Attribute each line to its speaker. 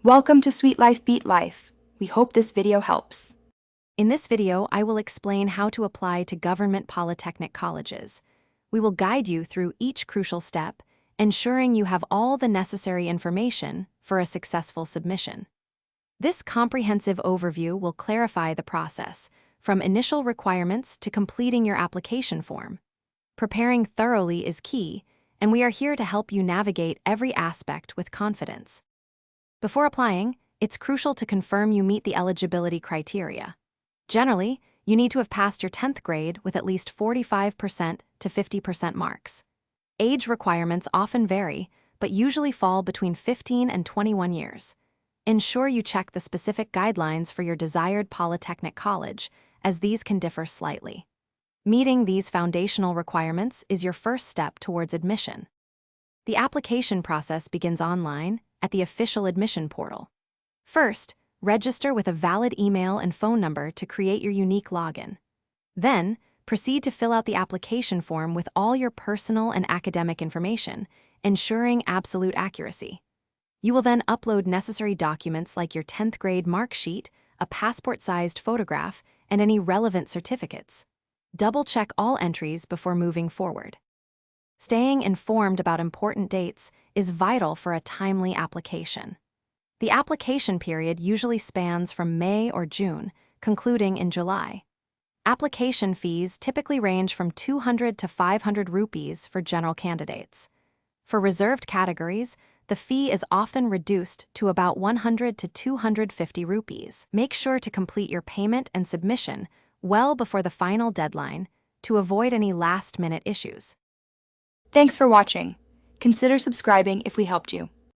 Speaker 1: Welcome to Sweet Life Beat Life. We hope this video helps.
Speaker 2: In this video, I will explain how to apply to government polytechnic colleges. We will guide you through each crucial step, ensuring you have all the necessary information for a successful submission. This comprehensive overview will clarify the process, from initial requirements to completing your application form. Preparing thoroughly is key, and we are here to help you navigate every aspect with confidence. Before applying, it's crucial to confirm you meet the eligibility criteria. Generally, you need to have passed your 10th grade with at least 45% to 50% marks. Age requirements often vary, but usually fall between 15 and 21 years. Ensure you check the specific guidelines for your desired polytechnic college, as these can differ slightly. Meeting these foundational requirements is your first step towards admission. The application process begins online at the official admission portal. First, register with a valid email and phone number to create your unique login. Then, proceed to fill out the application form with all your personal and academic information, ensuring absolute accuracy. You will then upload necessary documents like your 10th grade mark sheet, a passport-sized photograph, and any relevant certificates. Double-check all entries before moving forward. Staying informed about important dates is vital for a timely application. The application period usually spans from May or June, concluding in July. Application fees typically range from 200 to 500 rupees for general candidates. For reserved categories, the fee is often reduced to about 100 to 250 rupees. Make sure to complete your payment and submission well before the final deadline to avoid any last-minute issues.
Speaker 1: Thanks for watching. Consider subscribing if we helped you.